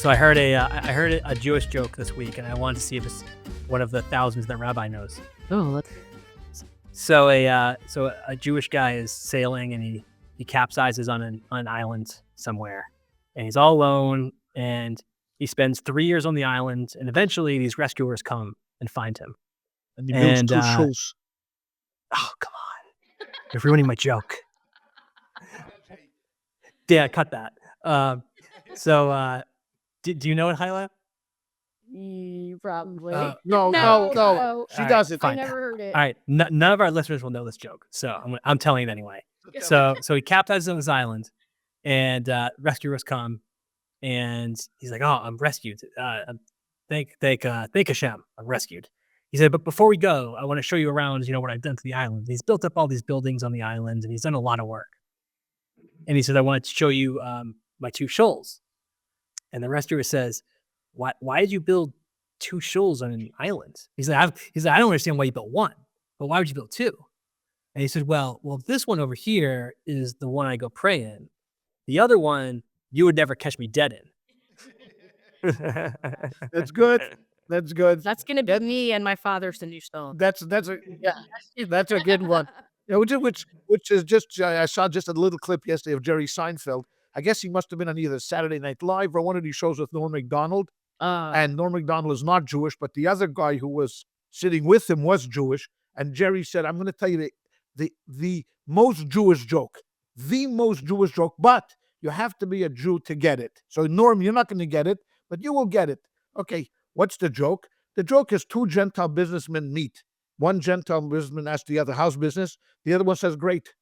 So I heard a Jewish joke this week, and I wanted to see if it's one of the thousands that Rabbi knows. Oh, So a Jewish guy is sailing, and he capsizes on an island somewhere, and he's all alone, and he spends 3 years on the island, and eventually these rescuers come and find him. And he builds two shoes. Oh, come on! You're ruining my joke. Yeah, cut that. Do you know it, Hyla? Probably. No. She does it. I never heard it. All right, none of our listeners will know this joke, so I'm telling it anyway. So he capsizes on this island, and rescuers come, and he's like, "Oh, I'm rescued. Thank Hashem, I'm rescued." He said, "But before we go, I want to show you around. What I've done to the island." He's built up all these buildings on the island, and he's done a lot of work. And he said, "I wanted to show you my two shoals." And the rescuer says, Why did you build two shoals on an island? He's like, I don't understand why you built one, but why would you build two? And he said, well, this one over here is the one I go pray in. The other one, you would never catch me dead in. That's good. That's good. That's gonna be me and my father's the new stone. That's a good one. Which is just I saw just a little clip yesterday of Jerry Seinfeld. I guess he must have been on either Saturday Night Live or one of these shows with Norm Macdonald. And Norm Macdonald is not Jewish, but the other guy who was sitting with him was Jewish. And Jerry said, "I'm going to tell you the most Jewish joke, but you have to be a Jew to get it. So Norm, you're not going to get it, but you will get it." Okay, what's the joke? The joke is two Gentile businessmen meet. One Gentile businessman asks the other, "How's business?" The other one says, "Great."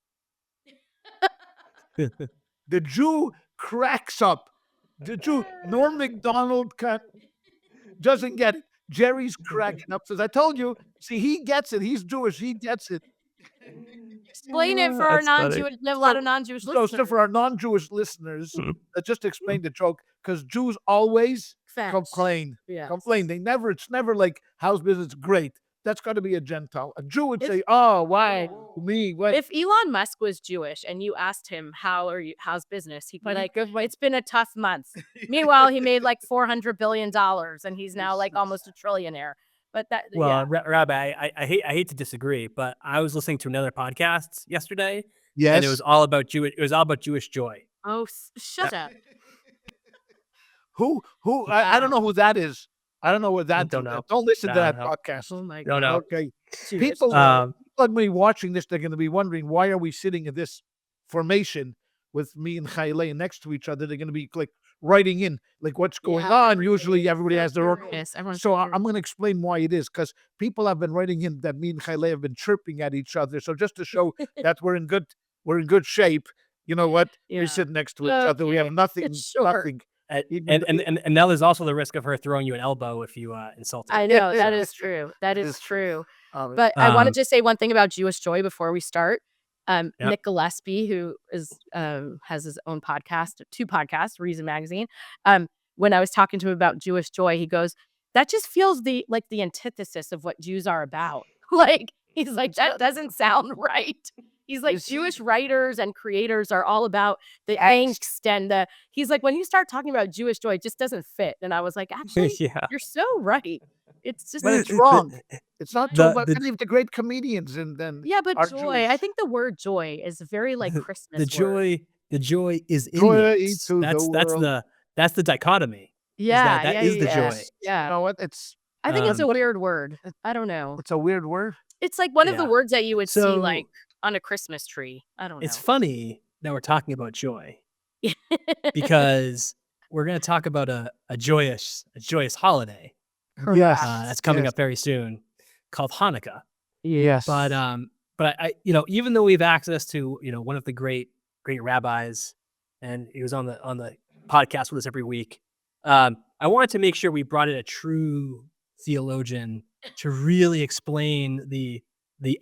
The Jew cracks up. The Jew, Norm Macdonald doesn't get it. Jerry's cracking up. Says, "I told you." See, he gets it. He's Jewish. He gets it. Explain it for our non-Jewish. We have a lot of non-Jewish listeners. So for our non-Jewish listeners, just explain the joke, because Jews always complain. Yeah. Complain. It's never like, "How's business?" "Great." That's got to be a Gentile. A Jew would say, "Oh, why me?" What? If Elon Musk was Jewish and you asked him, how's business? He'd be like, "It's been a tough month." Meanwhile, he made like $400 billion and he's now like almost a trillionaire. But Rabbi, I hate to disagree, but I was listening to another podcast yesterday. Yes. And it was all about Jewish joy. Oh, shut up. Who? I don't know who that is. I don't know what that. Don't know. Don't listen to that podcast. Oh my God. God. Okay. People like me watching this, they're going to be wondering, why are we sitting in this formation with me and Chayle next to each other? They're going to be like writing in, like, what's going on. Usually everybody has their own. Yes, so I'm going to explain why it is, because people have been writing in that me and Chayle have been chirping at each other. So just to show that we're in good shape. You know what? We sit next to each other. We have nothing. And now there's also the risk of her throwing you an elbow if you insult her. I know, that is true. That is true. But I wanted to say one thing about Jewish Joy before we start. Nick Gillespie, who is has his own podcast, two podcasts, Reason Magazine. When I was talking to him about Jewish Joy, he goes, "That just feels like the antithesis of what Jews are about." Like, he's like, "That doesn't sound right." He's like, Jewish writers and creators are all about the angst and he's like, when you start talking about Jewish joy, it just doesn't fit. And I was like, actually, you're so right. It's just, but it's wrong. It's not true. But the great comedians and then but joy. Jewish. I think the word joy is very like Christmas. The joy is in it. That's the dichotomy. That is the joy. Yeah. You know what? I think it's a weird word. I don't know. It's a weird word. It's like one of the words that you would see like on a Christmas tree. I don't know. It's funny that we're talking about joy because we're going to talk about a joyous holiday. Yes. That's coming up very soon, called Hanukkah. Yes. But I even though we have access to, one of the great rabbis, and he was on the podcast with us every week, I wanted to make sure we brought in a true theologian to really explain the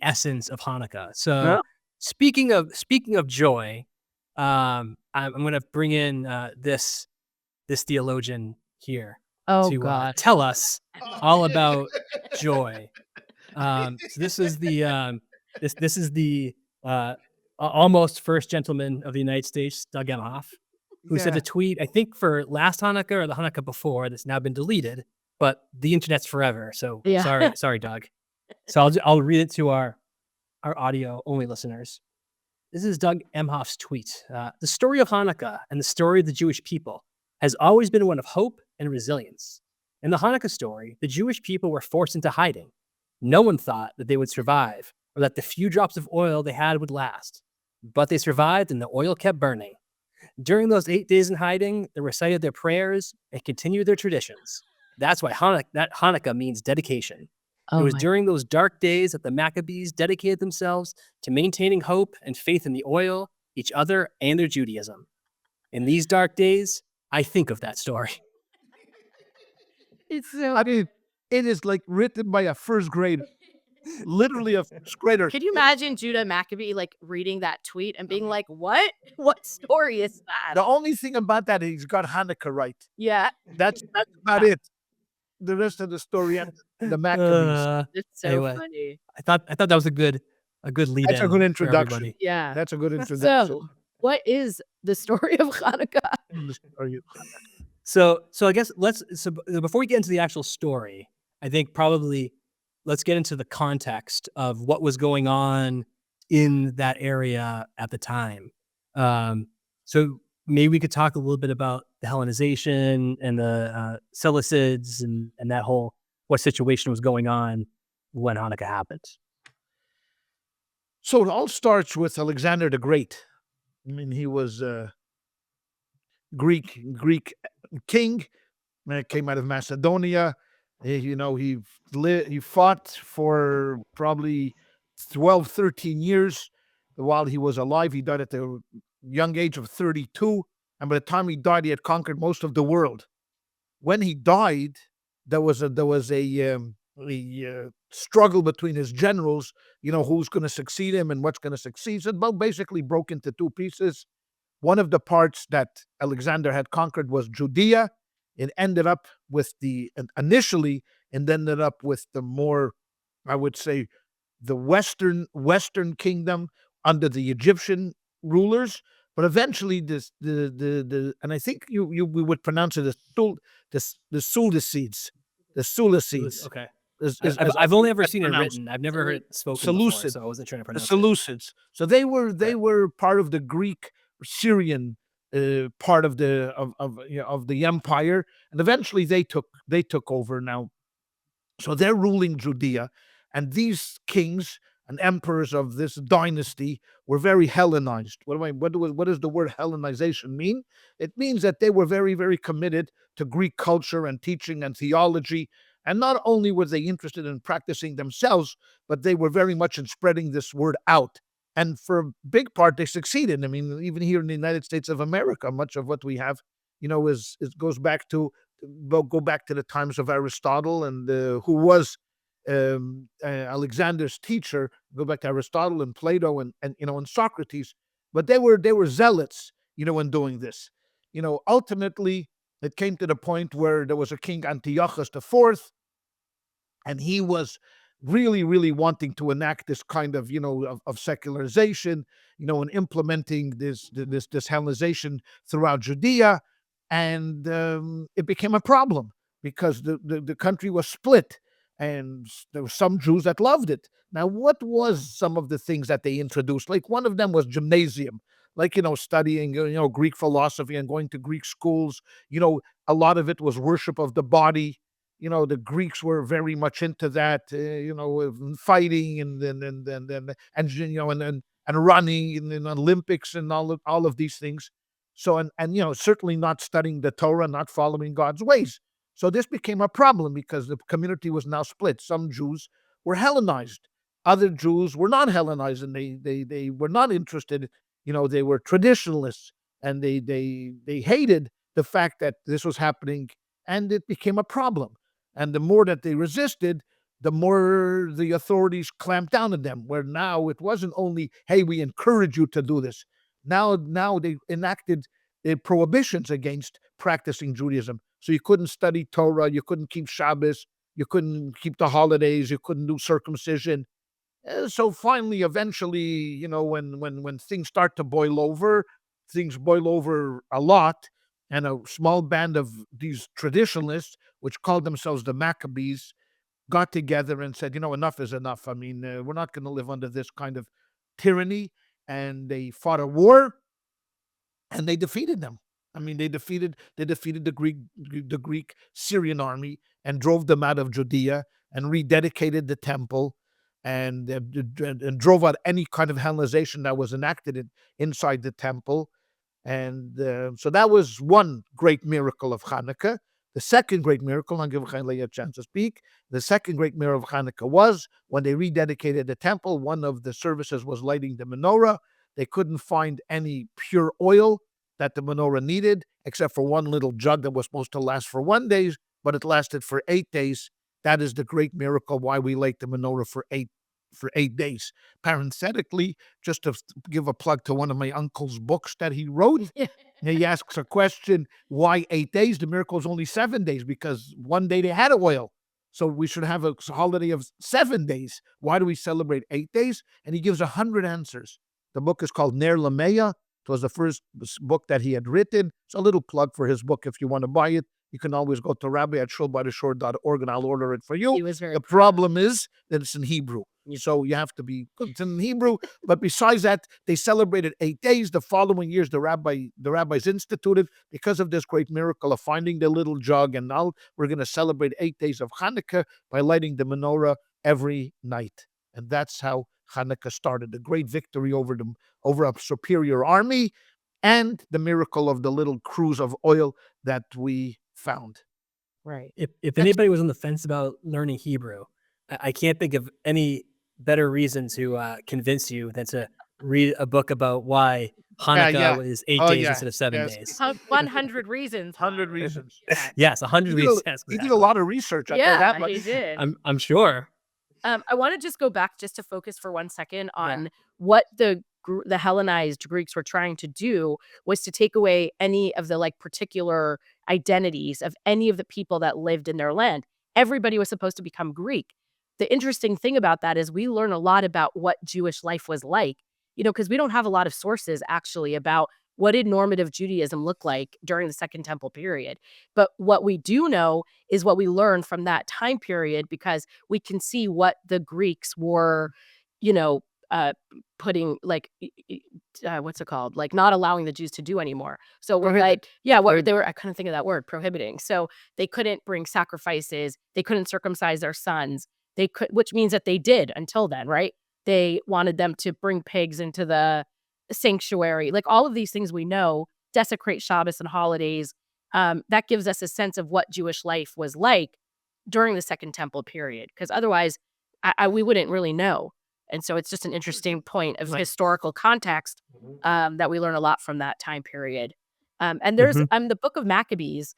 essence of Hanukkah. So speaking of joy, I'm going to bring in this theologian here to tell us all about joy. So this is the almost first gentleman of the United States, Doug Emhoff. who sent a tweet, I think for last Hanukkah or the Hanukkah before, that's now been deleted, but the internet's forever. So sorry, Doug. So I'll read it to our audio only listeners. This is Doug Emhoff's tweet. The story of Hanukkah and the story of the Jewish people has always been one of hope and resilience. In the Hanukkah story, the Jewish people were forced into hiding. No one thought that they would survive or that the few drops of oil they had would last. But they survived and the oil kept burning. During those 8 days in hiding, they recited their prayers and continued their traditions. That's why Hanukkah means dedication. It was during those dark days that the Maccabees dedicated themselves to maintaining hope and faith in the oil, each other, and their Judaism. In these dark days, I think of that story. It's so... I mean, it is like written by a first grader. Literally a first grader. Could you imagine Judah Maccabee like reading that tweet and being like, what? What story is that? The only thing about that is he's got Hanukkah right. Yeah. That's about it. The rest of the story and the Maccabees. It's so funny. I thought that was a good lead. That's a good introduction. Yeah. That's a good introduction. So, what is the story of Hanukkah? So I guess before we get into the actual story, I think probably let's get into the context of what was going on in that area at the time. So maybe we could talk a little bit about the Hellenization and the Seleucids and that whole, what situation was going on when Hanukkah happened. So it all starts with Alexander the Great. I mean, he was a Greek king, came out of Macedonia. He fought for probably 12, 13 years while he was alive. He died at the young age of 32. And by the time he died, he had conquered most of the world. When he died, there was a struggle between his generals, who's going to succeed him and what's going to succeed. So it basically broke into two pieces. One of the parts that Alexander had conquered was Judea. It ended up with initially ended up with the more, I would say, the Western kingdom under the Egyptian rulers. But eventually, and I think we would pronounce it as the Seleucids. The Seleucids. Okay. I've only ever seen it written. I've never heard it spoken before, so I wasn't trying to pronounce the Seleucids. So they were part of the Greek Syrian part of the empire, and eventually they took over now. So they're ruling Judea, and these kings and emperors of this dynasty were very Hellenized. What does the word Hellenization mean? It means that they were very, very committed to Greek culture and teaching and theology. And not only were they interested in practicing themselves, but they were very much in spreading this word out. And for a big part, they succeeded. I mean, even here in the United States of America, much of what we have, goes back to the times of Aristotle and who was Alexander's teacher. Go back to Aristotle and Plato and Socrates. But they were zealots, in doing this. Ultimately, it came to the point where there was a king, Antiochus IV, and he was really, really wanting to enact this kind of, of secularization, and implementing this Hellenization throughout Judea. And it became a problem because the country was split, and there were some Jews that loved it. Now, what was some of the things that they introduced? Like one of them was gymnasium, like, studying, Greek philosophy and going to Greek schools. A lot of it was worship of the body. The Greeks were very much into that, fighting and running and Olympics and all of these things. So, and certainly not studying the Torah, not following God's ways. So this became a problem because the community was now split. Some Jews were Hellenized. Other Jews were not Hellenized, and they were not interested. They were traditionalists, and they hated the fact that this was happening, and it became a problem. And the more that they resisted, the more the authorities clamped down on them, where now it wasn't only, hey, we encourage you to do this. Now they enacted prohibitions against practicing Judaism. So you couldn't study Torah, you couldn't keep Shabbos, you couldn't keep the holidays, you couldn't do circumcision. So finally, eventually, when things start to boil over, things boil over a lot, and a small band of these traditionalists, which called themselves the Maccabees, got together and said, enough is enough. I mean, we're not going to live under this kind of tyranny. And they fought a war, and they defeated them. I mean, they defeated the Greek Syrian army and drove them out of Judea and rededicated the temple, and drove out any kind of Hellenization that was enacted inside the temple. And so that was one great miracle of Hanukkah. The second great miracle, I'll give Chaim a chance to speak. The second great miracle of Hanukkah was when they rededicated the temple. One of the services was lighting the menorah. They couldn't find any pure oil that the menorah needed, except for one little jug that was supposed to last for 1 day, but it lasted for 8 days. That is the great miracle why we light the menorah for 8 days. Parenthetically, just to give a plug to one of my uncle's books that he wrote, he asks a question, why 8 days? The miracle is only 7 days, because 1 day they had oil. So we should have a holiday of 7 days. Why do we celebrate 8 days? And he gives 100 answers. The book is called Ner Lameya. It was the first book that he had written. It's a little plug for his book. If you want to buy it, you can always go to rabbi@shulbytheshore.org and I'll order it for you. He was very The problem is that it's in Hebrew. So you have to be good in Hebrew. But besides that, they celebrated 8 days. The following years, the rabbis instituted, because of this great miracle of finding the little jug, and now we're going to celebrate 8 days of Hanukkah by lighting the menorah every night. And that's how Hanukkah started, a great victory over a superior army, and the miracle of the little cruse of oil that we found. Right. If anybody was on the fence about learning Hebrew, I can't think of any better reason to convince you than to read a book about why Hanukkah is 8 days instead of 7 days. 100 reasons. 100 reasons. Yes, 100 reasons. He did a lot of research. Yeah, he did. I'm sure. I want to just go back just to focus for 1 second on what the Hellenized Greeks were trying to do was to take away any of the particular identities of any of the people that lived in their land. Everybody was supposed to become Greek. The interesting thing about that is we learn a lot about what Jewish life was like, because we don't have a lot of sources actually about what did normative Judaism look like during the Second Temple period. But what we do know is what we learned from that time period, because we can see what the Greeks were, putting what's it called? Not allowing the Jews to do anymore. So we're they were, I couldn't think of that word, prohibiting. So they couldn't bring sacrifices. They couldn't circumcise their sons. Which means that they did until then, right? They wanted them to bring pigs into the sanctuary. All of these things we know, desecrate Shabbos and holidays. That gives us a sense of what Jewish life was like during the Second Temple period, because otherwise we wouldn't really know. And so it's just an interesting point of historical context that we learn a lot from that time period. And there's the book of Maccabees.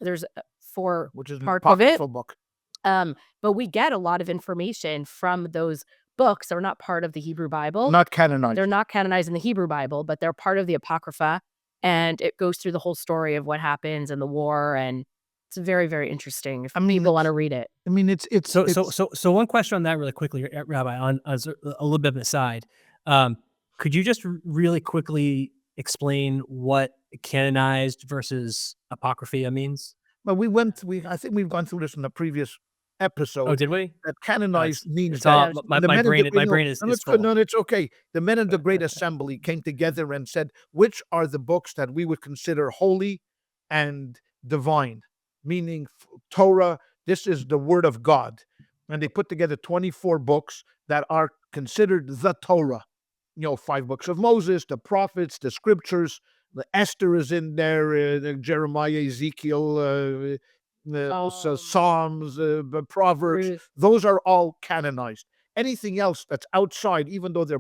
There's 4 which is parts an of it. apocryphal book. But we get a lot of information from those books. They're not part of the Hebrew Bible. Not canonized. They're not canonized in the Hebrew Bible, but they're part of the Apocrypha. And it goes through the whole story of what happens in the war. And it's very, very interesting if people want to read it. I mean, it's So one question on that really quickly, Rabbi, on as a little bit of an aside. Could you just really quickly explain what canonized versus apocrypha means? Well, I think we've gone through this in the previous episode. Oh, did we? That canonized means it's all, that my brain is full. No, it's okay. The men of the Great Assembly came together and said, which are the books that we would consider holy and divine, meaning Torah. This is the word of God. And they put together 24 books that are considered the Torah. 5 books of Moses, the prophets, the scriptures. The Esther is in there, Jeremiah, Ezekiel, also Psalms, Proverbs. Those are all canonized. Anything else that's outside, even though they're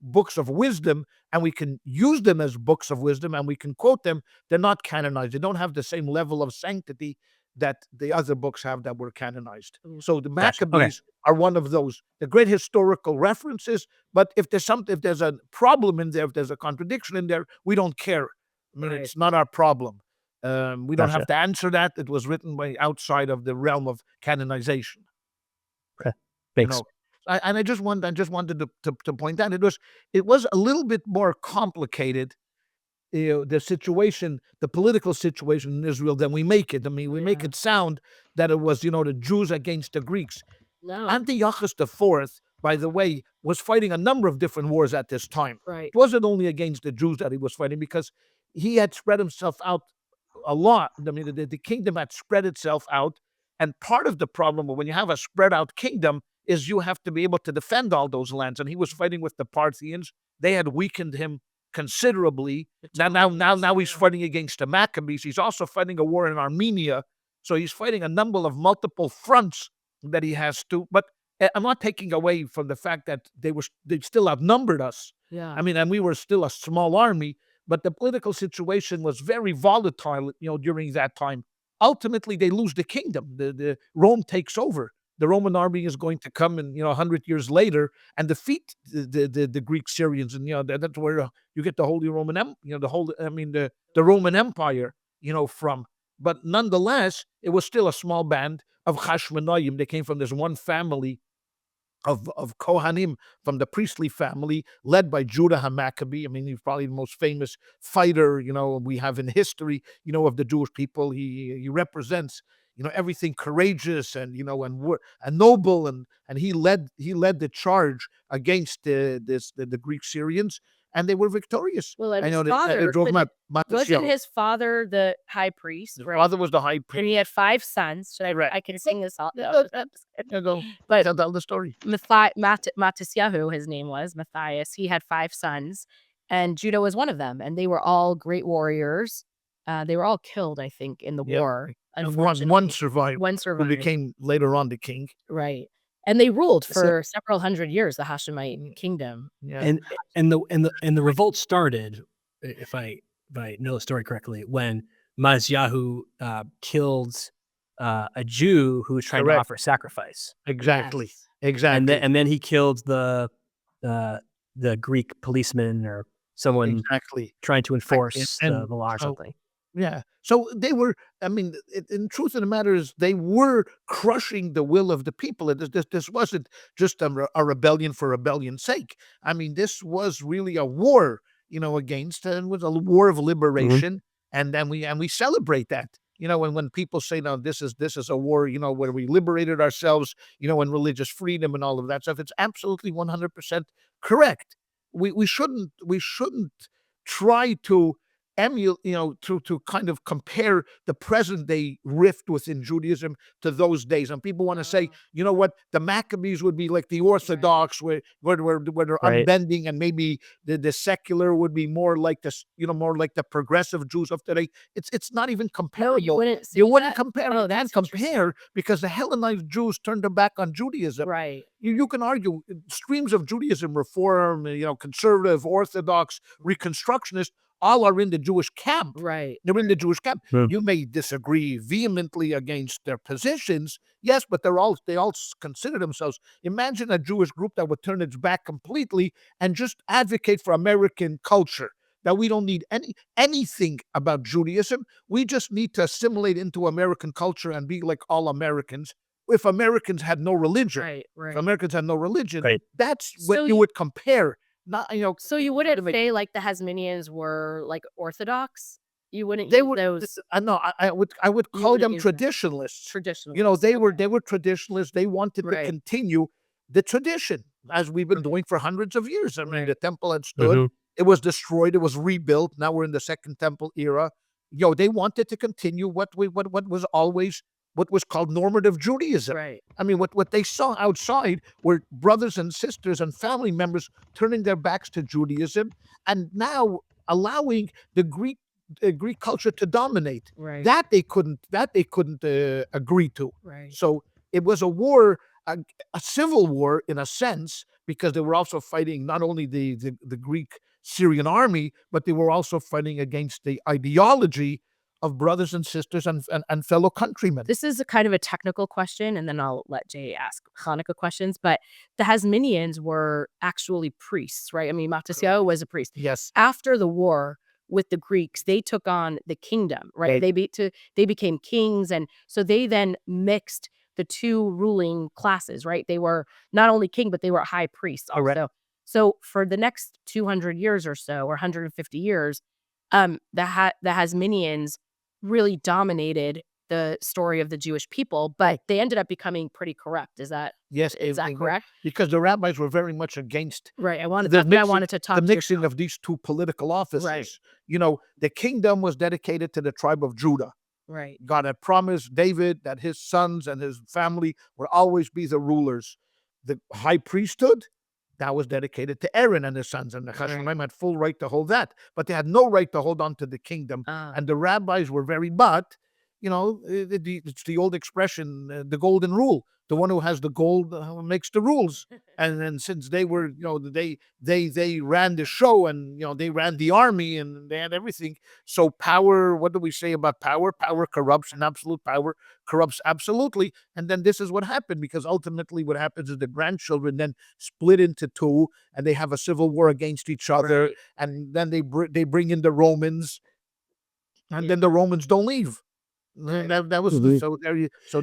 books of wisdom, and we can use them as books of wisdom, and we can quote them, they're not canonized. They don't have the same level of sanctity that the other books have that were canonized. So the Maccabees are one of those. They're great historical references, but if there's a problem in there, if there's a contradiction in there, we don't care. I mean, it's not our problem. We don't have to answer that. It was written by outside of the realm of canonization. Okay, thanks. I just wanted to point out it was a little bit more complicated the situation, the political situation in Israel than we make it. I mean, we make it sound that it was, the Jews against the Greeks. No. Antiochus IV, by the way, was fighting a number of different wars at this time. Right. It wasn't only against the Jews that he was fighting, because he had spread himself out a lot. I mean, the kingdom had spread itself out. And part of the problem when you have a spread out kingdom is you have to be able to defend all those lands. And he was fighting with the Parthians. They had weakened him considerably. Now he's fighting against the Maccabees. He's also fighting a war in Armenia. So he's fighting a number of multiple fronts that he has to. But I'm not taking away from the fact that they still outnumbered us. Yeah. I mean, and we were still a small army, but the political situation was very volatile, during that time. Ultimately, they lose the kingdom. The Rome takes over. The Roman army is going to come in, 100 years later and defeat the Greek Syrians, and that's where you get the Holy Roman the Roman Empire, from. But nonetheless, it was still a small band of Hasmoneans. They came from this one family of Kohanim, from the priestly family, led by Judah HaMaccabee. I mean, he's probably the most famous fighter, we have in history, of the Jewish people. He represents, everything courageous and, and noble, and he led the charge against the Greek Syrians, and they were victorious. Well, and I know his father, wasn't his his father the high priest? father was the high priest. And he had 5 sons. I can sing this all. No, But tell the story. Mattisyahu, his name was Matthias. He had 5 sons, and Judah was one of them. And they were all great warriors. They were all killed, I think, in the war. One survived. One survived. Who became later on the king. Right. And they ruled for several hundred years, the Hashemite kingdom. Yeah. And the revolt started, if I know the story correctly, when Mattisyahu killed a Jew who was trying to offer sacrifice. Exactly. Yes. Exactly. And then he killed the Greek policeman or someone trying to enforce the law or something. Yeah. So they were, in truth of the matter is, they were crushing the will of the people. This wasn't just a rebellion for rebellion's sake. I mean, this was really a war, against, and it was a war of liberation. And then we celebrate that. When people say, no, this is a war, where we liberated ourselves, and religious freedom and all of that stuff, it's absolutely 100% correct. We shouldn't try to emulate, to kind of compare the present day rift within Judaism to those days. And people want to say, what, the Maccabees would be like the Orthodox, where they're unbending, and maybe the secular would be more like this, more like the progressive Jews of today. It's not even comparable. No, you wouldn't compare. Oh, that's compare, because the Hellenized Jews turned their back on Judaism. Right. You can argue streams of Judaism, Reform, conservative, Orthodox, Reconstructionist, all are in the Jewish camp. Right. They're in the Jewish camp. Yeah. You may disagree vehemently against their positions, yes, but they all consider themselves. Imagine a Jewish group that would turn its back completely and just advocate for American culture. That we don't need anything about Judaism. We just need to assimilate into American culture and be like all Americans. If Americans had no religion, Right. if Americans had no religion, Right. that's what you would compare. Not, So you wouldn't say like the Hasmoneans were like Orthodox? You wouldn't they use were. those No, I would call wouldn't them use them. traditionalists. traditionalists. They were traditionalists. They wanted to Right. continue the tradition as we've been doing for hundreds of years. I mean, Right. the temple had stood. It was destroyed. It was rebuilt. Now we're in the Second Temple era. They wanted to continue what was always what was called normative Judaism. Right. I mean, what they saw outside were brothers and sisters and family members turning their backs to Judaism, and now allowing the Greek culture to dominate. Right. That they couldn't agree to. Right. So it was a war, a civil war in a sense, because they were also fighting not only the Greek Syrian army, but they were also fighting against the ideology of brothers and sisters and fellow countrymen. This is a kind of a technical question, and then I'll let Jay ask Hanukkah questions. But the Hasmoneans were actually priests, right? I mean, Mattisyahu was a priest. Yes. After the war with the Greeks, they took on the kingdom, right? They became kings, and so they then mixed the two ruling classes, right? They were not only king, but they were high priests also. Correct. So for the next 200 years or so, or 150 years, the Hasmoneans really dominated the story of the Jewish people, but they ended up becoming pretty corrupt. Is that correct? Because the rabbis were very much against Right. I wanted the to talk the to mixing of these two political offices. Right. The kingdom was dedicated to the tribe of Judah. Right. God had promised David that his sons and his family would always be the rulers. The high priesthood, that was dedicated to Aaron and his sons, and the Hasmoneans had full right to hold that, but they had no right to hold on to the kingdom. And the rabbis were very, it's the old expression, the golden rule. The one who has the gold makes the rules. And then since they were, they ran the show, and they ran the army, and they had everything. So power, what do we say about power? Power corrupts, and absolute power corrupts absolutely. And then this is what happened, because ultimately what happens is the grandchildren then split into two, and they have a civil war against each other. And then they bring in the Romans, and then the Romans don't leave. That was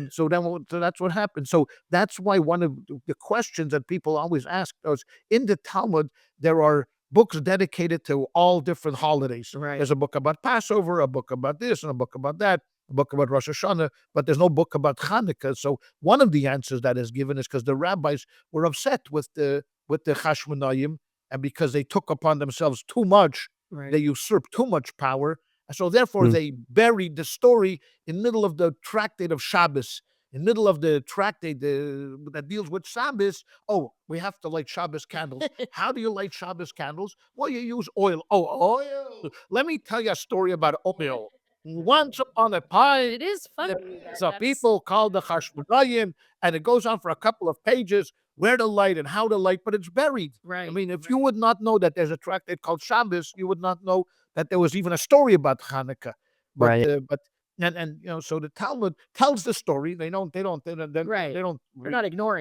so that's what happened. So that's why one of the questions that people always ask is, in the Talmud there are books dedicated to all different holidays. Right. There's a book about Passover, a book about this, and a book about that, a book about Rosh Hashanah, but there's no book about Hanukkah. So one of the answers that is given is because the rabbis were upset with the Hasmoneans, and because they took upon themselves too much, they usurped too much power. So therefore, they buried the story in the middle of the tractate of Shabbos, in the middle of the tractate that deals with Shabbos. Oh, we have to light Shabbos candles. How do you light Shabbos candles? Well, you use oil. Oh, oil. Let me tell you a story about oil. Once upon a time, It is funny. so people called the Hasmoneans, and it goes on for a couple of pages where to light and how to light, but it's buried. Right. I mean, if you would not know that there's a tractate called Shabbos, you would not know that there was even a story about Hanukkah. But so the Talmud tells the story. They're not ignoring.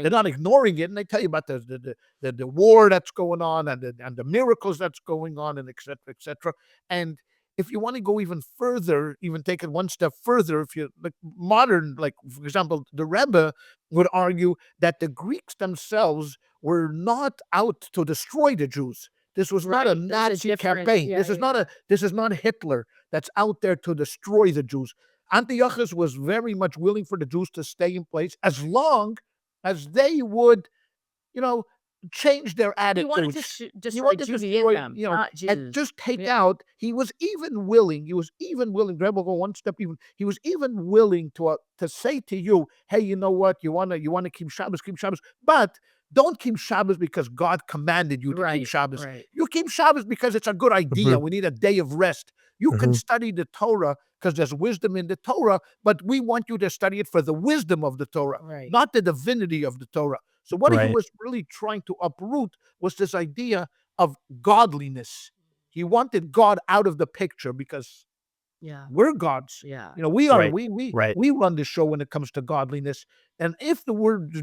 They're not ignoring it, and they tell you about the war that's going on, and the miracles that's going on, and etc. etc. And if you want to go even further, even take it one step further, if you modern, for example, the Rebbe would argue that the Greeks themselves were not out to destroy the Jews. This was not a Nazi campaign. This is not Hitler that's out there to destroy the Jews. Antiochus was very much willing for the Jews to stay in place as long as they would, change their attitudes. He wanted to destroy them, not Jews. And just take out. He was even willing. Rebbe go one step even. He was even willing to say to you, "Hey, you know what? You wanna keep Shabbos, but don't keep Shabbos because God commanded you to keep Shabbos. You keep Shabbos because it's a good idea. We need a day of rest. You can study the Torah because there's wisdom in the Torah, but we want you to study it for the wisdom of the Torah, not the divinity of the Torah." So what he was really trying to uproot was this idea of godliness. He wanted God out of the picture because we're gods. We are. We run the show when it comes to godliness. And if the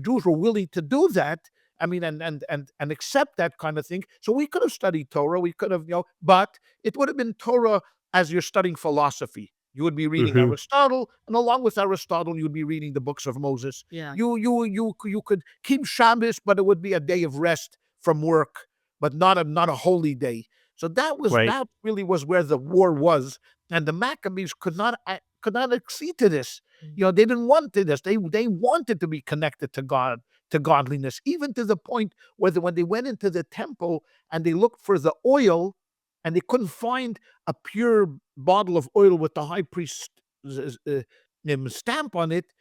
Jews were willing to do that, I mean, and accept that kind of thing, so we could have studied Torah. We could have, but it would have been Torah as you're studying philosophy. You would be reading Aristotle, and along with Aristotle, you would be reading the books of Moses. You could keep Shabbos, but it would be a day of rest from work, but not a holy day. So that really was where the war was, and the Maccabees could not accede to this. They didn't want this. They wanted to be connected to God, to godliness, even to the point where when they went into the temple and they looked for the oil, and they couldn't find a pure bottle of oil with the high priest's stamp on it.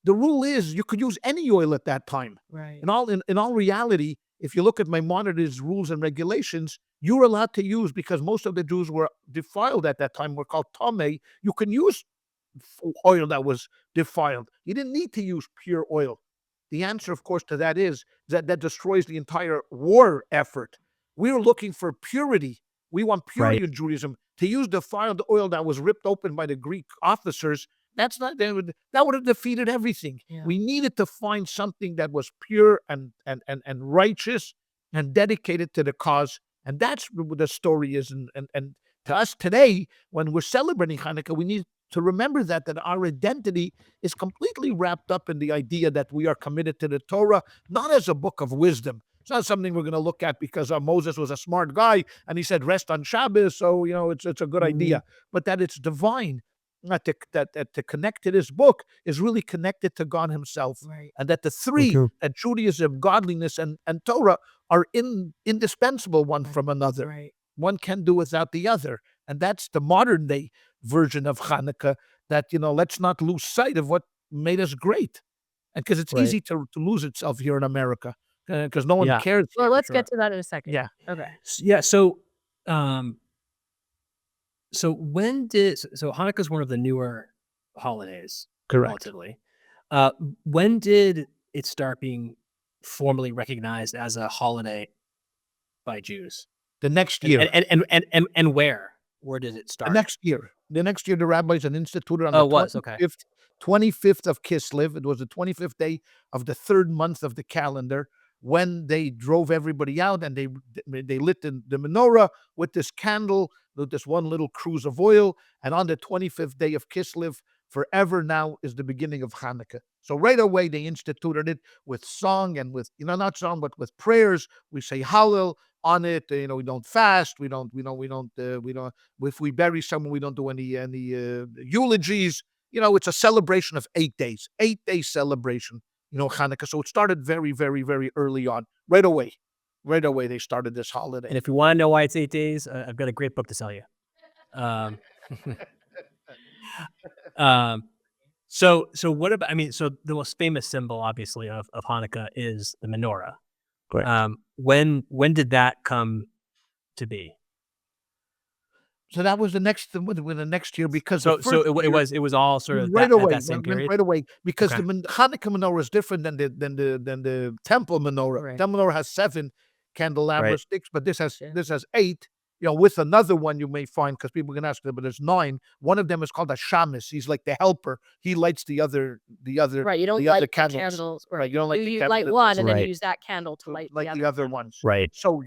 The rule is you could use any oil at that time. In all reality, if you look at Maimonides' rules and regulations, you're allowed to use, because most of the Jews were defiled at that time, were called tamei. You can use oil that was defiled. You didn't need to use pure oil. The answer, of course, to that is that destroys the entire war effort. We're looking for purity. We want purity in Judaism. To use defiled oil that was ripped open by the Greek officers, that would have defeated everything. We needed to find something that was pure and righteous and dedicated to the cause. And that's what the story is. And to us today, when we're celebrating Hanukkah, we need to remember that our identity is completely wrapped up in the idea that we are committed to the Torah, not as a book of wisdom, It's not something we're going to look at because Moses was a smart guy and he said rest on Shabbos, so it's a good idea. But that it's divine, that to connect to this book is really connected to God Himself, and that the three, that Judaism, godliness, and Torah are indispensable one from another. One can't do without the other, and that's the modern day version of Hanukkah. That let's not lose sight of what made us great, and because it's easy to lose itself here in America, because no one cares. Well, let's get to that in a second. Yeah. Okay. Yeah. So Hanukkah is one of the newer holidays, Correct. relatively. When did it start being formally recognized as a holiday by Jews? The next year. And where did it start? The next year, the rabbis had instituted on Oh, the 25th of Kislev. It was the 25th day of the third month of the calendar, when they drove everybody out and they lit the menorah with this candle, with this one little cruse of oil. And on the 25th day of Kislev, forever now is the beginning of Hanukkah. So right away they instituted it with song and with, not song, but with prayers. We say Hallel on it. We don't fast. We don't. If we bury someone, we don't do any eulogies. It's a celebration of 8 days, 8-day celebration. Hanukkah. So it started very, very, very early on. Right away they started this holiday. And if you want to know why it's 8 days, I've got a great book to sell you. So what about? So the most famous symbol, obviously, of Hanukkah is the menorah. Correct. When did that come to be? So that was the next year, because it was all sort of right away. at that same period. Right away, because the Hanukkah menorah is different than the temple menorah. Right. The menorah has 7 candelabra sticks, but this has 8. With another one you may find, because people can ask them, but there's 9. One of them is called a shamus. He's like the helper. He lights the other. Right. You don't light candles. Right. You don't light. You light one and then you use that candle to light the other ones. Right. So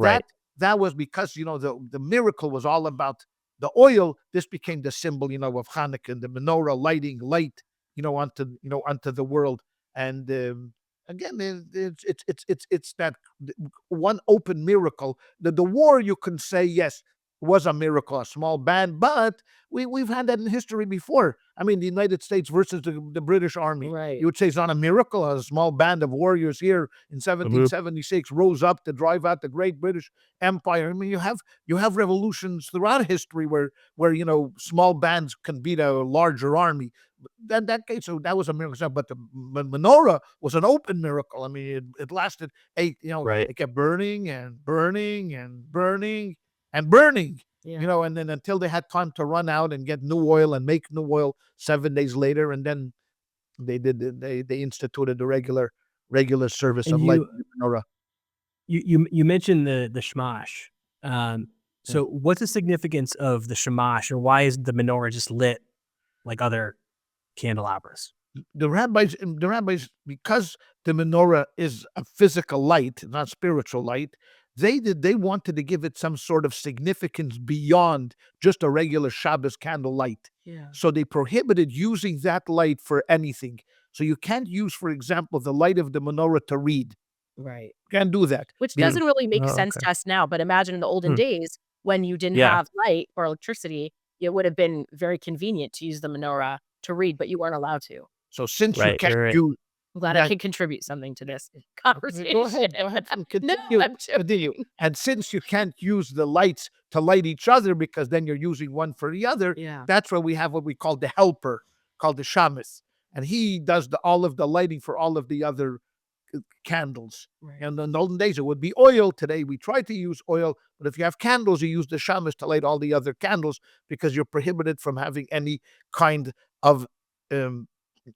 that was because the miracle was all about the oil. This became the symbol, of Hanukkah, the menorah lighting light, onto the world. And again, it's that one open miracle. The war, you can say, yes, was a miracle, a small band, but we've had that in history before. The United States versus the British Army. Right. You would say it's not a miracle. A small band of warriors here in 1776 rose up to drive out the great British Empire. You have revolutions throughout history where small bands can beat a larger army. That case, so that was a miracle. But the menorah was an open miracle. It lasted 8. It kept burning and burning and burning and burning. Yeah. And then until they had time to run out and get new oil and make new oil 7 days later, and then they instituted the regular service of lighting the menorah. You mentioned the shamash. So what's the significance of the shamash, or why is the menorah just lit like other candelabras? The rabbis, because the menorah is a physical light, not spiritual light, they wanted to give it some sort of significance beyond just a regular Shabbos candle light. Yeah. So they prohibited using that light for anything. So you can't use, for example, the light of the menorah to read. Right. Can't do that. Which doesn't really make sense to us now, but imagine in the olden days when you didn't have light or electricity, it would have been very convenient to use the menorah to read, but you weren't allowed to. So since you can't use... I'm glad I can contribute something to this conversation. Go ahead. Continue. No, I'm Continue. And since you can't use the lights to light each other, because then you're using one for the other, that's where we have what we call the helper, called the shamus. And he does all of the lighting for all of the other candles. Right. And in the olden days, it would be oil. Today, we try to use oil. But if you have candles, you use the shamus to light all the other candles, because you're prohibited from having any kind of...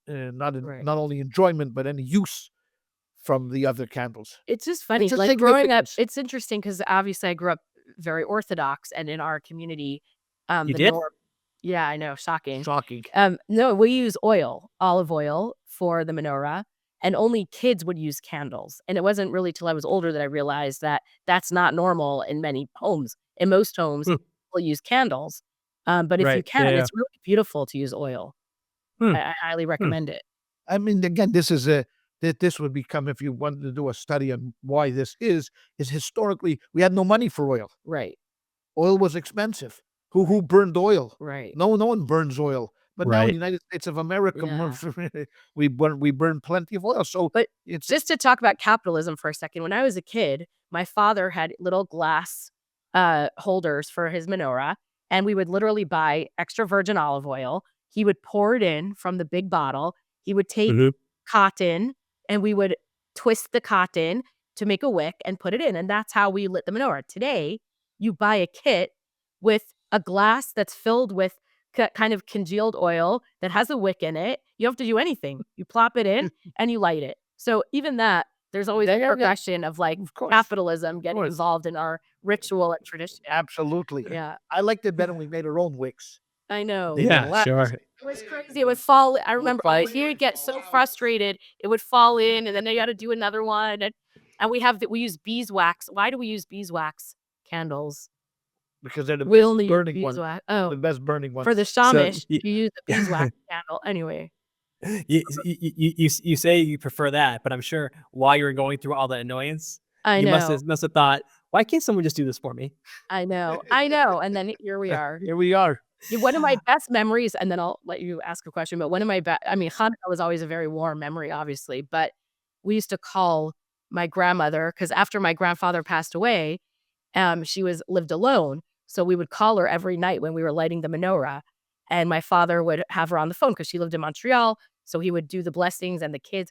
not only enjoyment, but any use from the other candles. It's just funny. Like growing up, it's interesting because obviously I grew up very Orthodox, and in our community, you did? Yeah, I know, shocking. Shocking. No, we use olive oil for the menorah, and only kids would use candles. And it wasn't really till I was older that I realized that that's not normal in many homes. In most homes, people use candles, but if you can, it's really beautiful to use oil. I highly recommend it. Again, this is that this would become, if you wanted to do a study on why this is historically we had no money for oil. Right. Oil was expensive. Who burned oil? Right. No one burns oil. But now in the Right. United States of America, Yeah. we burn plenty of oil. So But it's just to talk about capitalism for a second, when I was a kid, my father had little glass holders for his menorah, and we would literally buy extra virgin olive oil. He would pour it in from the big bottle. He would take Mhm. cotton, and we would twist the cotton to make a wick and put it in, and that's how we lit the menorah. Today, you buy a kit with a glass that's filled with kind of congealed oil that has a wick in it. You don't have to do anything. You plop it in and you light it. So even that, there's always a progression of like Of course. capitalism getting course. involved in our ritual and tradition. absolutely. Yeah, I liked it better when we made our own wicks. I know. They didn't Yeah, last. sure. It was crazy. It would fall. I remember he'd get so frustrated. It would fall in, and then they got to do another one. And we use beeswax. Why do we use beeswax candles? Because they're the We best only use burning one. beeswax. The Oh, best burning ones. for the So shamish, y- you use the beeswax candle. Anyway, you say you prefer that, but I'm sure while you were going through all the annoyance, I you know. must have thought, why can't someone just do this for me? I know. I know. And then here we are. Here we are. One of my best memories, and then I'll let you ask a question, but one of my I mean, Hanukkah was always a very warm memory, obviously, but we used to call my grandmother because after my grandfather passed away, she lived alone. So we would call her every night when we were lighting the menorah. And my father would have her on the phone because she lived in Montreal. So he would do the blessings and the kids.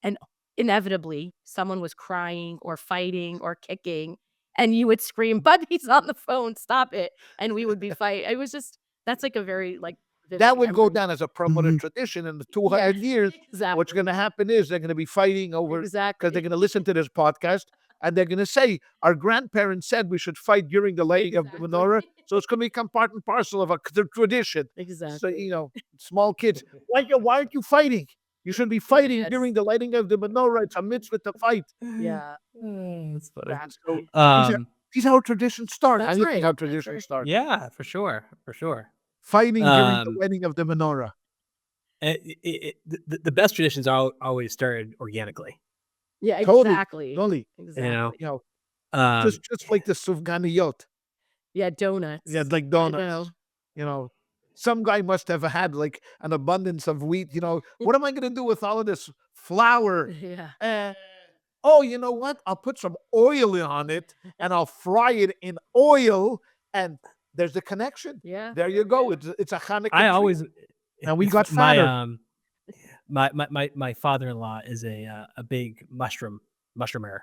And inevitably, someone was crying or fighting or kicking. And you would scream, Buddy's on the phone, stop it. And we would be fighting. It was just, that's like a very like vivid That would go memory. down as a promoted Mhm. tradition in the 200 Yeah, years. exactly. What's going to happen is they're going to be fighting over because they're Exactly. going to listen to this podcast and they're going to say, our grandparents said we should fight during the lighting of the menorah. So it's going to become part and parcel of the tradition. So, Exactly. small kids, why aren't you fighting? You should be fighting Yes. during the lighting of the menorah. It's a mitzvah to fight. Yeah. That's funny. Exactly. So these are how traditions start. That's I think right. how That's traditions right. start. Yeah, for sure, for sure. Fighting during the Um, wedding of the menorah. the best traditions are always started organically. Yeah, Totally. exactly. Totally. You know, Exactly. um, Just like the sufganiyot. Yeah, donuts. Yeah, like I donuts. know. Some guy must have had like an abundance of wheat. What am I going to do with all of this flour? Yeah. Oh, you know what? I'll put some oil on it and I'll fry it in oil. And there's the connection. Yeah. There you go. It's a Hanukkah I treat. always And we it's got fu- my fatter. my father-in-law is a big mushroomer.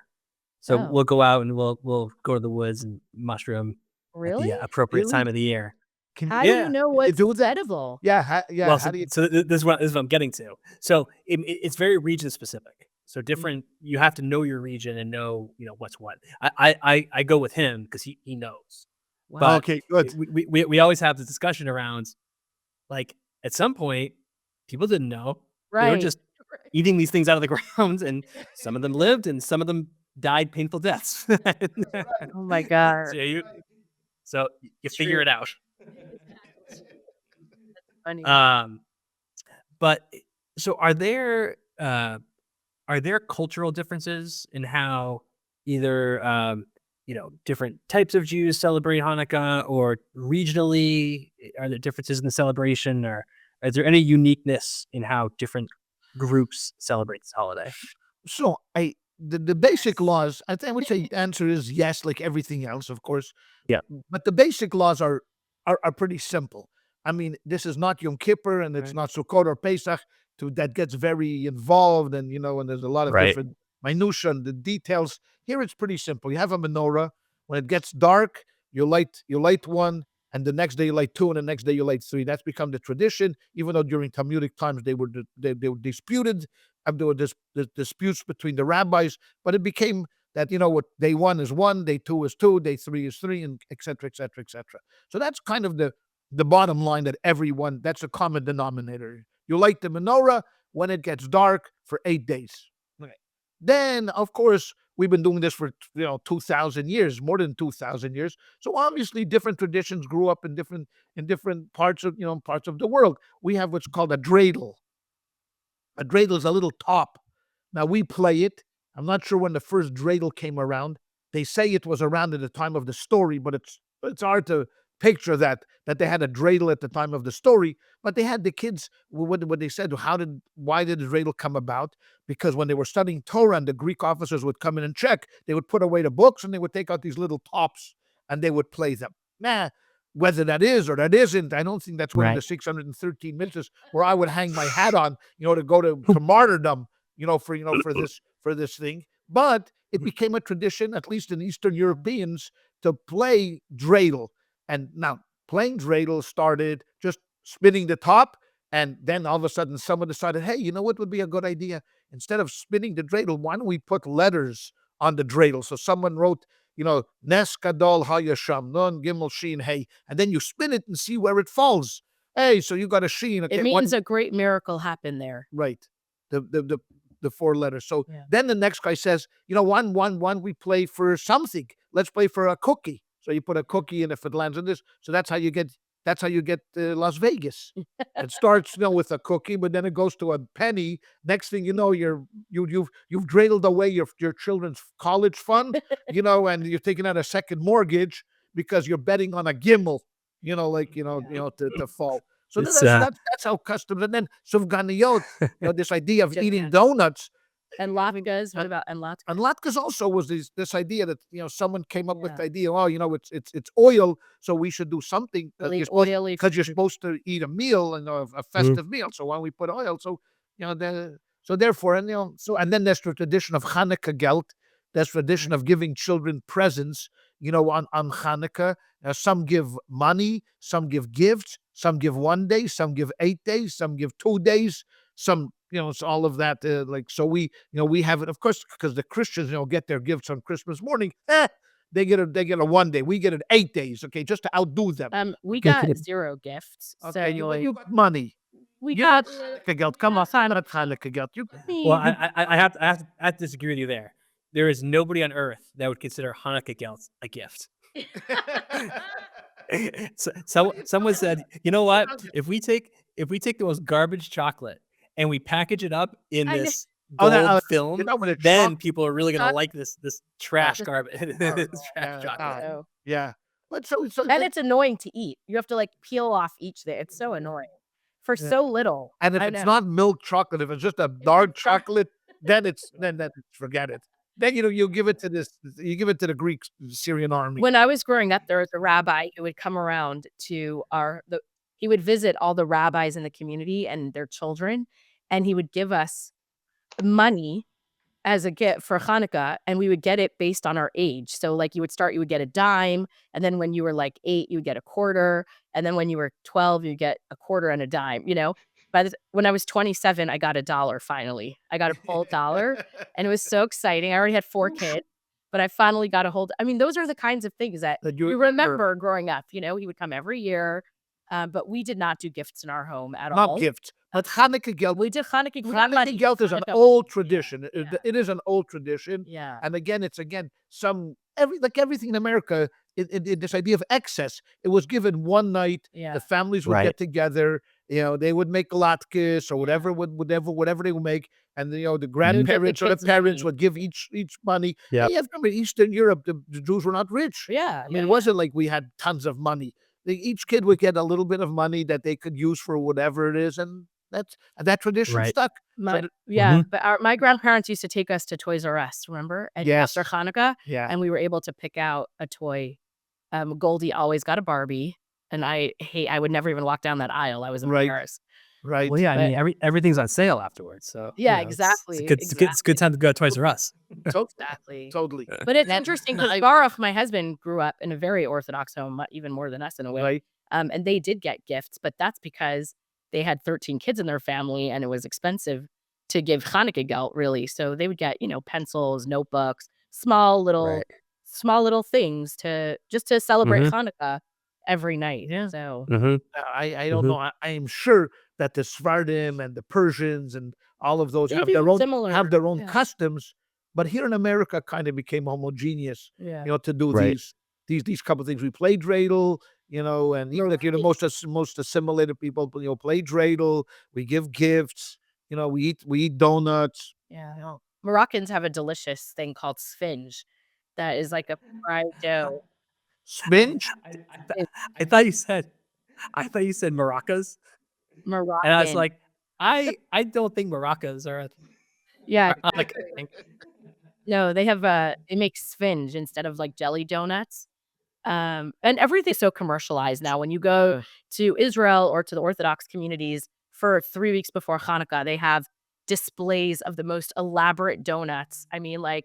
So Oh, we'll go out and we'll go to the woods and mushroom at the really? appropriate Really? time of the year. How do you Yeah. know You what's do that? edible? Yeah. Yeah. Well, How do you? this is what I'm getting to. So it's very region specific. So different. You have to know your region and know what's what. I go with him because he knows. Wow. But Okay, good. we always have this discussion around like at some point people didn't know. They were Right. just eating these things out of the ground, and some of them lived and some of them died painful deaths. Oh my God. So you figure True. it out. Funny. But so are there cultural differences in how either different types of Jews celebrate Hanukkah, or regionally are there differences in the celebration, or is there any uniqueness in how different groups celebrate this holiday? So the basic laws, I would say the answer is yes, like everything else, of course. Yeah. But the basic laws are pretty simple. I mean, this is not Yom Kippur and it's Right. not Sukkot or Pesach that gets very involved and and there's a lot of Right. different minutia and the details. Here it's pretty simple. You have a menorah. When it gets dark, you light one, and the next day you light two, and the next day you light three. That's become the tradition, even though during Talmudic times they were disputed. There were disputes between the rabbis, but it became that what day one is one, day two is two, day three is three, and et cetera, et cetera, et cetera. So that's kind of the bottom line that everyone, that's a common denominator. You light the menorah when it gets dark for 8 days. Okay. Then, of course, we've been doing this for 2,000 years, more than 2,000 years. So obviously, different traditions grew up in different parts of parts of the world. We have what's called a dreidel. A dreidel is a little top. Now we play it. I'm not sure when the first dreidel came around. They say it was around at the time of the story, but it's hard to picture that they had a dreidel at the time of the story. But they had the kids. What they said? Why did the dreidel come about? Because when they were studying Torah, and the Greek officers would come in and check, they would put away the books and they would take out these little tops and they would play them. Whether that is or that isn't, I don't think that's one of the 613 mitzvahs where I would hang my hat on, to go to martyrdom, for this thing. But it became a tradition, at least in Eastern Europeans, to play dreidel. And now playing dreidel started just spinning the top, and then all of a sudden someone decided, hey, you know what would be a good idea? Instead of spinning the dreidel, why don't we put letters on the dreidel? So someone wrote, Nes Gadol Hayasham, Nun Gimel Shin Hey, and then you spin it and see where it falls. Hey, so you got a Shin. Okay, it means a great miracle happened there. Right. The 4 letters. So then the next guy says, one, we play for something. Let's play for a cookie. So you put a cookie in, if it lands in this. So that's how you get Las Vegas. It starts, with a cookie, but then it goes to a penny. Next thing you know, you've dreidled away your children's college fund, and you're taking out a second mortgage because you're betting on a gimel, to fall. So that's how customs. And then sufganiyot, this idea of eating donuts. And latkes. What about and latkes? And latkes also was this idea that someone came up with the idea. Oh, it's oil, so we should do something because you're supposed to eat a meal and a festive meal. So why don't we put oil? So therefore, and then there's the tradition of Hanukkah gelt. There's tradition of giving children presents. On Hanukkah, some give money, some give gifts, some give 1 day, some give 8 days, some give 2 days, some. It's all of that. So we have it, of course, because the Christians, get their gifts on Christmas morning. They get a 1 day. We get it 8 days. Okay, just to outdo them. We got 0 gifts. Okay, you got money. We got Hanukkah gelt. Come on, sign up Hanukkah gelt. Well, I have to disagree with you there. There is nobody on earth that would consider Hanukkah gelt a gift. So someone said, you know what? If we take the most garbage chocolate and we package it up in this gold film, then people are really gonna like this trash garbage. This trash chocolate. Yeah. But and it's annoying to eat. You have to peel off each day. It's so annoying for so little. And if it's not milk chocolate, if it's just a dark chocolate, then forget it. Then you give it to the Greek Syrian army. When I was growing up, there was a rabbi who would come around to he would visit all the rabbis in the community and their children, and he would give us money as a gift for Hanukkah, and we would get it based on our age. So you would get a dime, and then when you were 8, you would get a quarter, and then when you were 12, you get a quarter and a dime, when I was 27, I got $1 finally. I got a full $1, and it was so exciting. I already had 4 kids, but I finally got a hold. I mean, those are the kinds of things that you remember growing up. He would come every year, but we did not do gifts in our home at all. Not gifts, but Hanukkah gelt. We did Hanukkah. Hanukkah gelt is an old tradition. It is an old tradition. Yeah. And again, it's everything in America. This idea of excess. It was given one night. Yeah. The families would get together. They would make latkes or whatever they would make, and the grandparents or the parents would give each money. Yeah. You have to remember, Eastern Europe, the Jews were not rich. Yeah. I mean, it wasn't like we had tons of money. Each kid would get a little bit of money that they could use for whatever it is, and that tradition stuck. But my grandparents used to take us to Toys R Us, remember? And after Hanukkah, and we were able to pick out a toy. Goldie always got a Barbie, and I would never even walk down that aisle. I was embarrassed. Right. Well, yeah, I mean, everything's on sale afterwards. So exactly. It's a good time to go to Toys R Us. Exactly. Totally. But it's interesting because Baruch, my husband, grew up in a very Orthodox home, even more than us in a way. Right. And they did get gifts, but that's because they had 13 kids in their family, and it was expensive to give Hanukkah gelt, really. So they would get, pencils, notebooks, small little things to celebrate Hanukkah every night. Yeah. So I don't know. I am sure that the Sephardim and the Persians and all of those have their own customs, but here in America, kind of became homogeneous. Yeah. To do these couple of things. We play dreidel, and the most assimilated people, play dreidel. We give gifts. We eat donuts. Yeah. Moroccans have a delicious thing called sphinge that is like a fried dough. Spinach? I thought you said maracas, and I was Moroccan. like, I don't think maracas are Yeah, like a thing. no, they have they make sphinge instead of like jelly donuts. And everything's so commercialized now. When you go to Israel or to the Orthodox communities for 3 weeks before Hanukkah, they have displays of the most elaborate donuts. I mean, like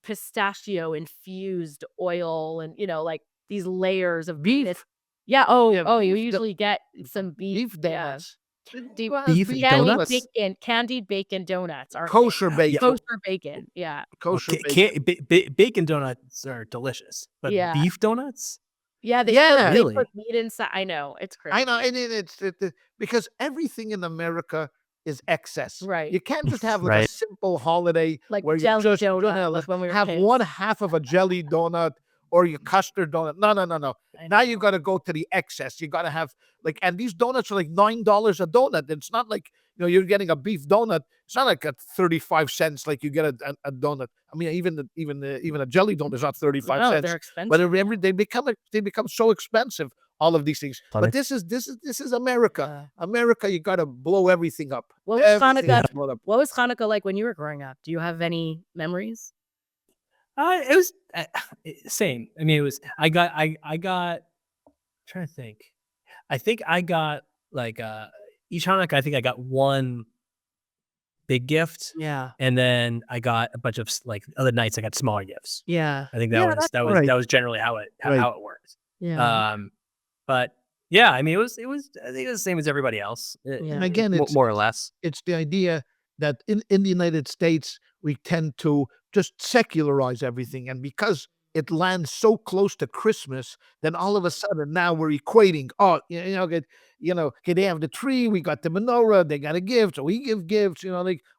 pistachio infused oil and, like these layers of Beef? Yeah. Yeah, Oh, you beef usually get some beef. beef Yeah. donuts. Deep, Beef donuts? candied bacon donuts are Kosher bacon. kosher bacon. Yeah. Kosher Well, bacon. bacon donuts are delicious, but Yeah. beef donuts? Yeah. They Really? put meat inside. I know. It's crazy. I know, and it's because everything in America is excess. Right. You can't just have like a Right. simple holiday Like where you jelly just donut, like when we were have kids. one half of a jelly donut or your custard donut. No. Now you got to go to the excess. You got to have and these donuts are like $9 a donut. It's not like you're getting a beef donut. It's not like at 35 cents like you get a donut. I mean, even a jelly donut is not 35 No, cents. they're expensive. But they become so expensive. All of these things. Funny. But this is America. America, you got to blow everything up. What was Everything Hanukkah? is blown up. What was Hanukkah like when you were growing up? Do you have any memories? It was same. I mean, it was. I got. Trying to think. I think I got like each Hanukkah. I think I got one big gift, Yeah. and then I got a bunch of other nights I got smaller gifts. Yeah. I think Yeah, that that's was right. that was generally how it worked. Yeah. But yeah, I mean, it was. I think it was the same as everybody else. And again, More or less. it's the idea that in the United States, we tend to just secularize everything. And because it lands so close to Christmas, then all of a sudden now we're equating, they have the tree, we got the menorah, they got a gift, so we give gifts,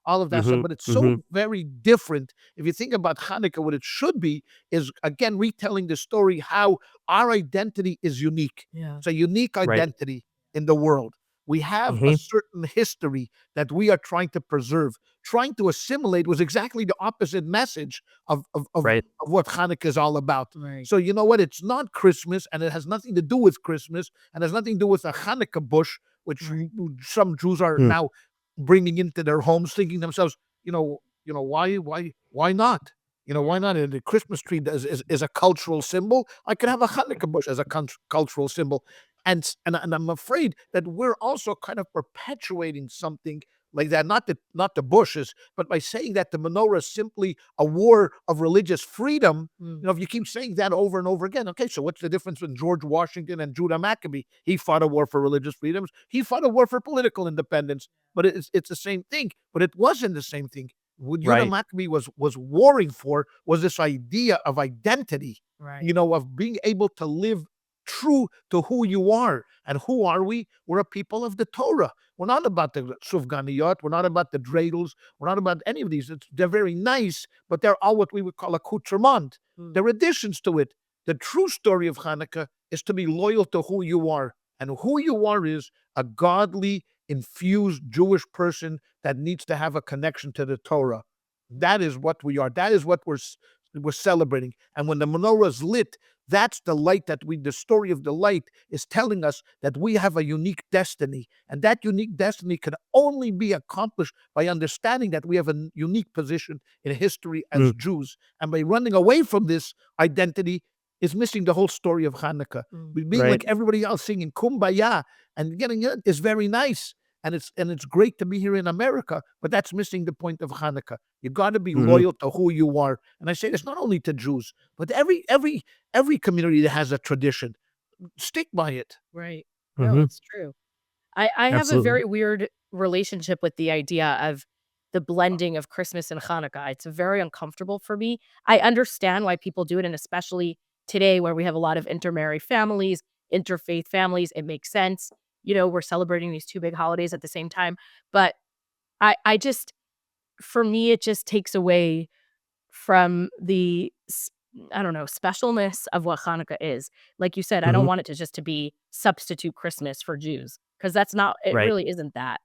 all of that stuff. But it's so very different. If you think about Hanukkah, what it should be is, again, retelling the story how our identity is unique. Yeah. It's a unique identity in the world. We have a certain history that we are trying to preserve. Trying to assimilate was exactly the opposite message of what Hanukkah is all about. Right. So you know what? It's not Christmas, and it has nothing to do with Christmas, and has nothing to do with a Hanukkah bush, which some Jews are now bringing into their homes, thinking to themselves, why not? Why not? The Christmas tree is a cultural symbol. I could have a Hanukkah bush as a cultural symbol. And I'm afraid that we're also kind of perpetuating something like that. Not the bushes, but by saying that the menorah is simply a war of religious freedom. If you keep saying that over and over again, okay, so what's the difference between George Washington and Judah Maccabee? He fought a war for religious freedoms. He fought a war for political independence. But it's the same thing. But it wasn't the same thing. What Judah Maccabee was warring for was this idea of identity. Right. Of being able to live true to who you are. And who are we? We're a people of the Torah. We're not about the sufganiyot. We're not about the dreidels. We're not about any of these. They're very nice, but they're all what we would call accoutrement. They're additions to it. The true story of Hanukkah is to be loyal to who you are. And who you are is a godly, infused Jewish person that needs to have a connection to the Torah. That is what we are. That is what we're celebrating. And when the menorah is lit, that's the light the story of the light is telling us that we have a unique destiny. And that unique destiny can only be accomplished by understanding that we have a unique position in history as Jews. And by running away from this identity is missing the whole story of Hanukkah. Being like everybody else singing Kumbaya and getting it is very nice. And it's great to be here in America, but that's missing the point of Hanukkah. You got to be loyal to who you are. And I say this not only to Jews, but every community that has a tradition. Stick by it. Right. No, it's true. I have a very weird relationship with the idea of the blending of Christmas and Hanukkah. It's very uncomfortable for me. I understand why people do it, and especially today where we have a lot of intermarried families, interfaith families, it makes sense. We're celebrating these two big holidays at the same time. But I just, for me, it just takes away from the, specialness of what Hanukkah is. Like you said, I don't want it to be substitute Christmas for Jews, because that's not, it really isn't that.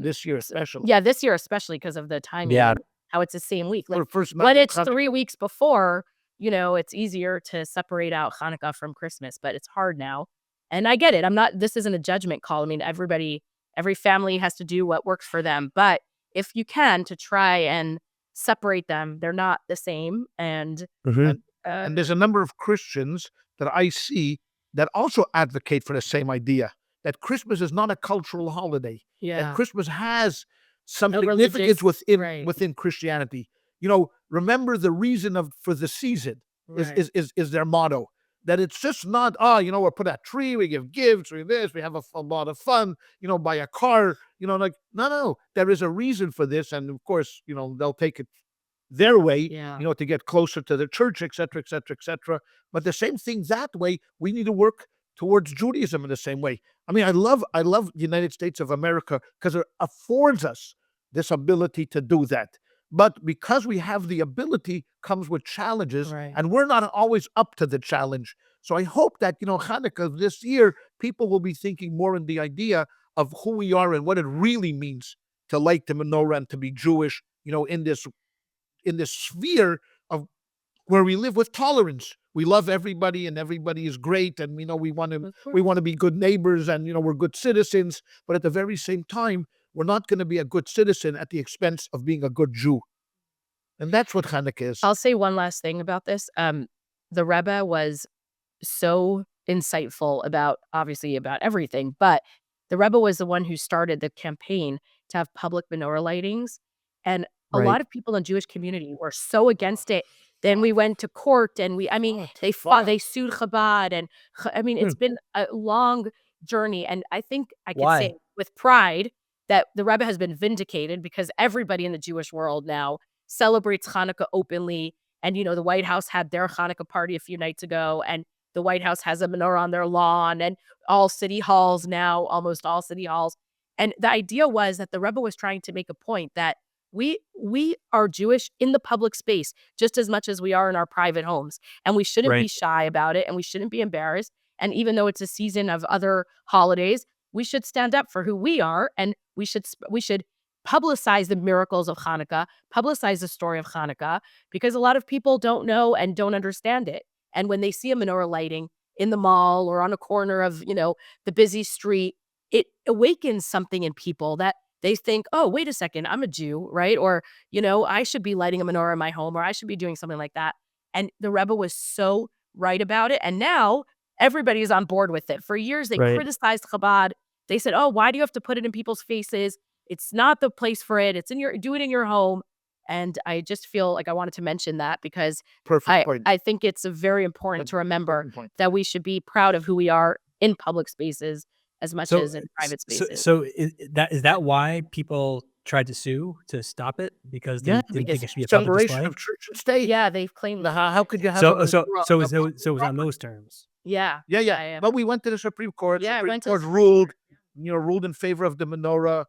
This year especially. Yeah, this year especially because of the timing. Yeah. how it's the same week. Like, first when it's Hanukkah. 3 weeks before, it's easier to separate out Hanukkah from Christmas, but it's hard now. And I get it. This isn't a judgment call. I mean, every family has to do what works for them. But if you can, to try and separate them, they're not the same. And And there's a number of Christians that I see that also advocate for the same idea, that Christmas is not a cultural holiday. That Christmas has some significance within Christianity. Remember the reason for the season is their motto. That it's just not, we put a tree, we give gifts, we this, we have a lot of fun, buy a car, no. There is a reason for this. And of course, they'll take it their way, to get closer to the church, etc., etc., etc. But the same thing that way, we need to work towards Judaism in the same way. I mean, I love the United States of America because it affords us this ability to do that. But because we have the ability comes with challenges, and we're not always up to the challenge. So I hope that, Hanukkah this year, people will be thinking more in the idea of who we are and what it really means to light the menorah and to be Jewish, in this sphere of where we live with tolerance. We love everybody and everybody is great. And, we want to be good neighbors and, we're good citizens. But at the very same time, we're not going to be a good citizen at the expense of being a good Jew. And that's what Hanukkah is. I'll say one last thing about this. The Rebbe was so insightful about everything, but the Rebbe was the one who started the campaign to have public menorah lightings. And a lot of people in the Jewish community were so against it. Then we went to court and they fought, they sued Chabad. And it's been a long journey. And I think I could say with pride that the Rebbe has been vindicated because everybody in the Jewish world now celebrates Hanukkah openly. And, the White House had their Hanukkah party a few nights ago, and the White House has a menorah on their lawn, and almost all city halls. And the idea was that the Rebbe was trying to make a point that we are Jewish in the public space just as much as we are in our private homes. And we shouldn't be shy about it, and we shouldn't be embarrassed. And even though it's a season of other holidays, we should stand up for who we are, and we should publicize the miracles of Hanukkah, publicize the story of Hanukkah, because a lot of people don't know and don't understand it. And when they see a menorah lighting in the mall or on a corner of, the busy street, it awakens something in people that they think, oh, wait a second, I'm a Jew, right? Or, I should be lighting a menorah in my home, or I should be doing something like that. And the Rebbe was so right about it. And now everybody is on board with it. For years, they criticized Chabad. They said, oh, why do you have to put it in people's faces? It's not the place for it. Do it in your home. And I just feel like I wanted to mention that because I think it's very important to remember that we should be proud of who we are in public spaces as much as in private spaces. So is that why people tried to sue to stop it? Because they didn't think it should be a public display? Of church and state. Yeah, they've claimed that. How could you have so it was on those terms. Yeah. But we went to the Supreme Court. Yeah, Supreme Court ruled in favor of the menorah.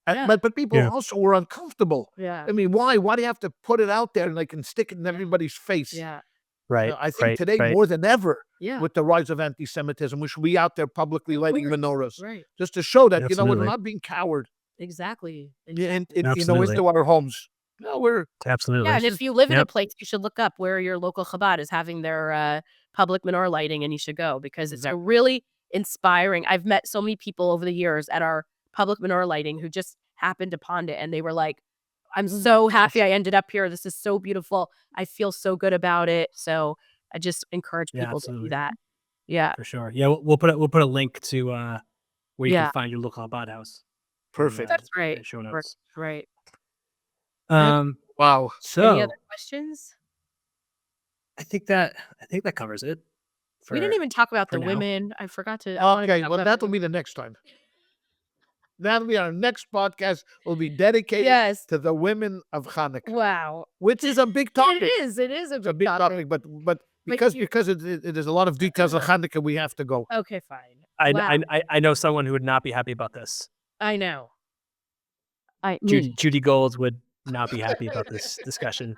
But people also were uncomfortable. Yeah. I mean, why? Why do you have to put it out there and stick it in everybody's face? Yeah. Right. I think today more than ever, with the rise of anti-Semitism, we should be out there publicly lighting menorahs, just to show that we're not being coward. Exactly. Into our homes. No, we're absolutely. Yeah, and if you live in a place, you should look up where your local Chabad is having their public menorah lighting, and you should go because it's a really inspiring. I've met so many people over the years at our public menorah lighting who just happened upon it, and they were like, I'm so happy I ended up here. This is so beautiful. I feel so good about it. So I just encourage people to do that. Yeah, for sure. Yeah, we'll put a link to where you can find your local Chabad house. Perfect. That's great. Show notes. Right. Wow. So, any other questions? I think that covers it. We didn't even talk about the women. I forgot to. Okay, well, that'll be the next time. That'll be our next podcast. Will be dedicated to the women of Hanukkah. Wow, which is a big topic. It is. It is a big topic. But because it is a lot of details of Hanukkah, we have to go. Okay, fine. I know someone who would not be happy about this. I know. Judy Golds would not be happy about this discussion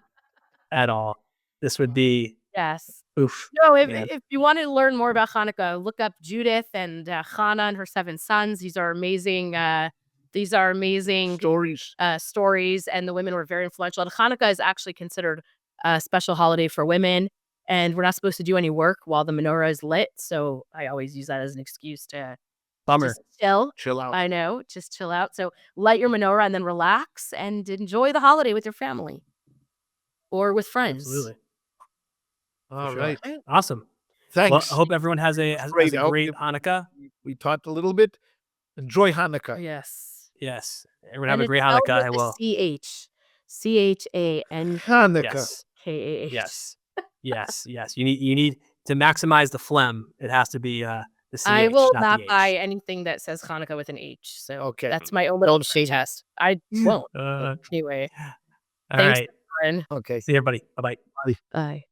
at all. This would be oof. No, if you want to learn more about Hanukkah, look up Judith and Hannah and her 7 sons. These are amazing These are amazing Stories. stories, and the women were very influential. And Hanukkah is actually considered a special holiday for women, and we're not supposed to do any work while the menorah is lit. So I always use that as an excuse to Bummer. just chill out. I know, just chill out. So light your menorah and then relax and enjoy the holiday with your family or with friends. Absolutely. All Sure. right. Awesome. Thanks. Well, I hope everyone has a Great. I hope great you- Hanukkah. We talked a little bit. Enjoy Hanukkah. Yes. Yes. Everyone have And a great it's spelled Hanukkah. I with will. a CH. CHANKAH. Hanukkah. Yes. Yes. Yes. You need to maximize the phlegm. It has to be the CH, I will not not the H. buy anything that says Hanukkah with an H. So Okay. that's my own little test. I won't. All Anyway, right. thanks, Lauren. Okay. See you, everybody. Bye-bye. Bye.